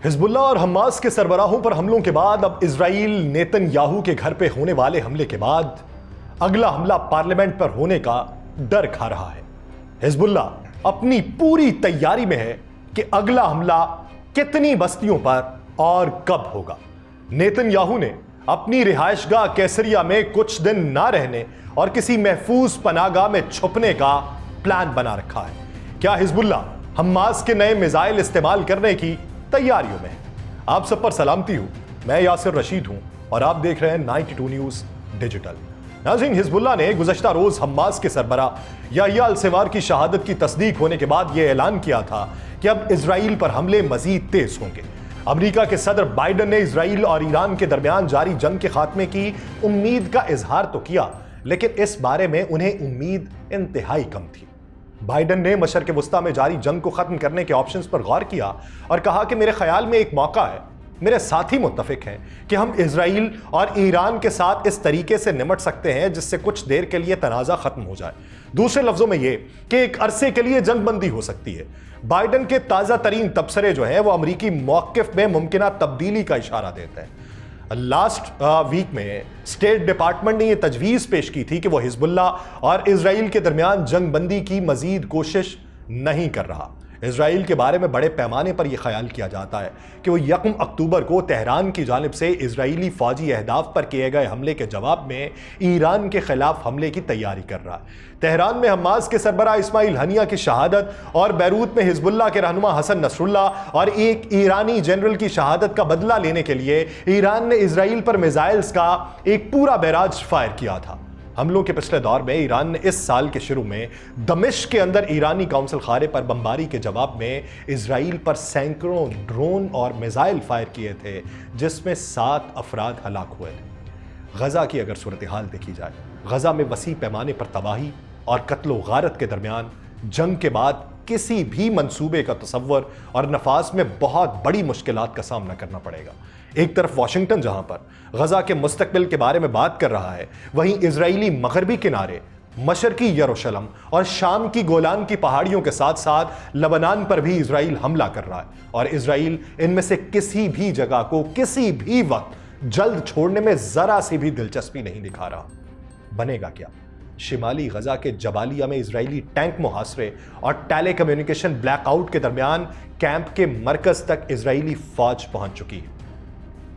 حزب اللہ اور حماس کے سربراہوں پر حملوں کے بعد اب اسرائیل نیتن یاہو کے گھر پہ ہونے والے حملے کے بعد اگلا حملہ پارلیمنٹ پر ہونے کا ڈر کھا رہا ہے۔ حزب اللہ اپنی پوری تیاری میں ہے کہ اگلا حملہ کتنی بستیوں پر اور کب ہوگا۔ نیتن یاہو نے اپنی رہائش گاہ کیسریا میں کچھ دن نہ رہنے اور کسی محفوظ پناہ گاہ میں چھپنے کا پلان بنا رکھا ہے۔ کیا حزب اللہ حماس کے نئے میزائل استعمال کرنے کی تیاریوں میں ہے؟ آپ سب پر سلامتی ہوں، میں یاسر رشید ہوں اور آپ دیکھ رہے ہیں 92 نیوز ڈیجیٹل۔ ناظرین، حزب اللہ نے گزشتہ روز حماس کے سربراہ یحییٰ السنوار کی شہادت کی تصدیق ہونے کے بعد یہ اعلان کیا تھا کہ اب اسرائیل پر حملے مزید تیز ہوں گے۔ امریکہ کے صدر بائیڈن نے اسرائیل اور ایران کے درمیان جاری جنگ کے خاتمے کی امید کا اظہار تو کیا، لیکن اس بارے میں انہیں امید انتہائی کم تھی۔ بائیڈن نے مشرق وسطیٰ میں جاری جنگ کو ختم کرنے کے آپشنز پر غور کیا اور کہا کہ میرے خیال میں ایک موقع ہے، میرے ساتھی متفق ہیں کہ ہم اسرائیل اور ایران کے ساتھ اس طریقے سے نمٹ سکتے ہیں جس سے کچھ دیر کے لیے تنازع ختم ہو جائے۔ دوسرے لفظوں میں یہ کہ ایک عرصے کے لیے جنگ بندی ہو سکتی ہے۔ بائیڈن کے تازہ ترین تبصرے جو ہیں وہ امریکی موقف میں ممکنہ تبدیلی کا اشارہ دیتے ہیں۔ لاسٹ ویک میں اسٹیٹ ڈپارٹمنٹ نے یہ تجویز پیش کی تھی کہ وہ حزب اللہ اور اسرائیل کے درمیان جنگ بندی کی مزید کوشش نہیں کر رہا۔ اسرائیل کے بارے میں بڑے پیمانے پر یہ خیال کیا جاتا ہے کہ وہ 1 اکتوبر کو تہران کی جانب سے اسرائیلی فوجی اہداف پر کیے گئے حملے کے جواب میں ایران کے خلاف حملے کی تیاری کر رہا ہے۔ تہران میں حماس کے سربراہ اسماعیل ہنیہ کی شہادت اور بیروت میں حزب اللہ کے رہنما حسن نصر اللہ اور ایک ایرانی جنرل کی شہادت کا بدلہ لینے کے لیے ایران نے اسرائیل پر میزائلز کا ایک پورا بیراج فائر کیا تھا۔ حملوں کے پچھلے دور میں ایران نے اس سال کے شروع میں دمشق کے اندر ایرانی قونصل خانے پر بمباری کے جواب میں اسرائیل پر سینکڑوں ڈرون اور میزائل فائر کیے تھے، جس میں 7 افراد ہلاک ہوئے تھے۔ غزہ کی اگر صورتحال دیکھی جائے، غزہ میں وسیع پیمانے پر تباہی اور قتل و غارت کے درمیان جنگ کے بعد کسی بھی منصوبے کا تصور اور نفاذ میں بہت بڑی مشکلات کا سامنا کرنا پڑے گا۔ ایک طرف واشنگٹن جہاں پر غزہ کے مستقبل کے بارے میں بات کر رہا ہے، وہیں اسرائیلی مغربی کنارے، مشرقی یروشلم اور شام کی گولان کی پہاڑیوں کے ساتھ ساتھ لبنان پر بھی اسرائیل حملہ کر رہا ہے، اور اسرائیل ان میں سے کسی بھی جگہ کو کسی بھی وقت جلد چھوڑنے میں ذرا سی بھی دلچسپی نہیں دکھا رہا۔ بنے گا کیا؟ شمالی غزہ کے جبالیہ میں اسرائیلی ٹینک محاصرے اور ٹیلی کمیونیکیشن بلیک آؤٹ کے درمیان کیمپ کے مرکز تک اسرائیلی فوج پہنچ چکی ہے۔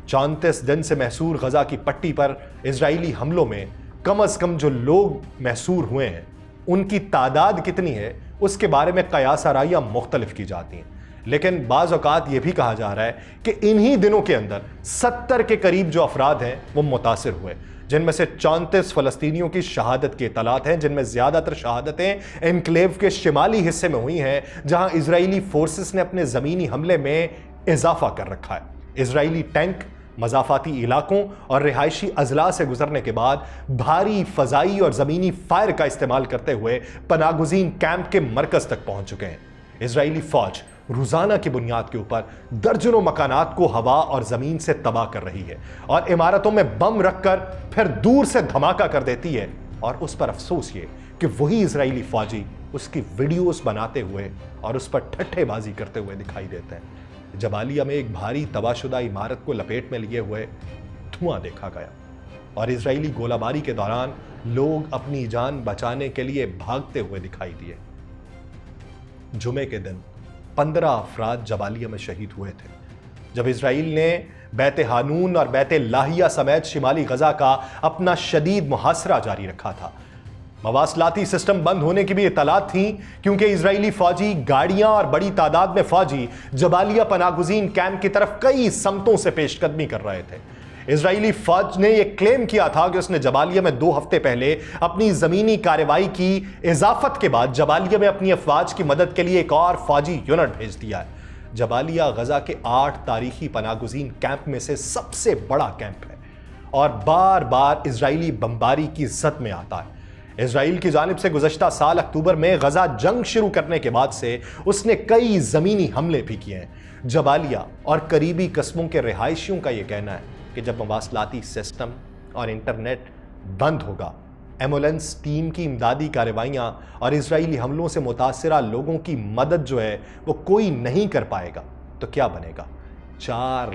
34 دن سے محصور غزہ کی پٹی پر اسرائیلی حملوں میں کم از کم جو لوگ محصور ہوئے ہیں ان کی تعداد کتنی ہے اس کے بارے میں قیاس آرائیاں مختلف کی جاتی ہیں، لیکن بعض اوقات یہ بھی کہا جا رہا ہے کہ انہی دنوں کے اندر 70 کے قریب جو افراد ہیں وہ متاثر ہوئے، جن میں سے 34 فلسطینیوں کی شہادت کی اطلاعات ہیں، جن میں زیادہ تر شہادتیں انکلیو کے شمالی حصے میں ہوئی ہیں، جہاں اسرائیلی فورسز نے اپنے زمینی حملے میں اضافہ کر رکھا ہے۔ اسرائیلی ٹینک مضافاتی علاقوں اور رہائشی اضلاع سے گزرنے کے بعد بھاری فضائی اور زمینی فائر کا استعمال کرتے ہوئے پناہ گزین کیمپ کے مرکز تک پہنچ چکے ہیں۔ اسرائیلی فوج روزانہ کی بنیاد کے اوپر درجنوں مکانات کو ہوا اور زمین سے تباہ کر رہی ہے اور عمارتوں میں بم رکھ کر پھر دور سے دھماکہ کر دیتی ہے، اور اس پر افسوس یہ کہ وہی اسرائیلی فوجی اس کی ویڈیوز بناتے ہوئے اور اس پر ٹھٹھے بازی کرتے ہوئے دکھائی دیتے ہیں۔ جبالیہ میں ایک بھاری تباہ شدہ عمارت کو لپیٹ میں لیے ہوئے دھواں دیکھا گیا، اور اسرائیلی گولہ باری کے دوران لوگ اپنی جان بچانے کے لیے بھاگتے ہوئے دکھائی دیے۔ جمعے کے دن 15 افراد جبالیہ میں شہید ہوئے تھے جب اسرائیل نے بیت حانون اور بیت لاہیہ سمیت شمالی غزہ کا اپنا شدید محاصرہ جاری رکھا تھا۔ مواصلاتی سسٹم بند ہونے کی بھی اطلاعات تھیں، کیونکہ اسرائیلی فوجی گاڑیاں اور بڑی تعداد میں فوجی جبالیہ پناہ گزین کیمپ کی طرف کئی سمتوں سے پیش قدمی کر رہے تھے۔ اسرائیلی فوج نے یہ کلیم کیا تھا کہ اس نے جبالیہ میں 2 ہفتے پہلے اپنی زمینی کارروائی کی اضافت کے بعد جبالیہ میں اپنی افواج کی مدد کے لیے ایک اور فوجی یونٹ بھیج دیا ہے۔ جبالیہ غزہ کے 8 تاریخی پناہ گزین کیمپ میں سے سب سے بڑا کیمپ ہے اور بار بار اسرائیلی بمباری کی زد میں آتا ہے۔ اسرائیل کی جانب سے گزشتہ سال اکتوبر میں غزہ جنگ شروع کرنے کے بعد سے اس نے کئی زمینی حملے بھی کیے ہیں۔ جبالیہ اور قریبی قصبوں کے رہائشیوں کا یہ کہنا ہے کہ جب مواصلاتی سسٹم اور انٹرنیٹ بند ہوگا، ایمبولینس ٹیم کی امدادی کارروائیاں اور اسرائیلی حملوں سے متاثرہ لوگوں کی مدد جو ہے وہ کوئی نہیں کر پائے گا، تو کیا بنے گا؟ 4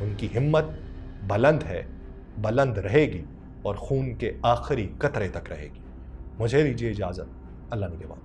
ان کی ہمت بلند ہے, بلند رہے گی اور خون کے آخری قطرے تک رہے گی. مجھے دیجیے اجازت. اللہ نگہبان.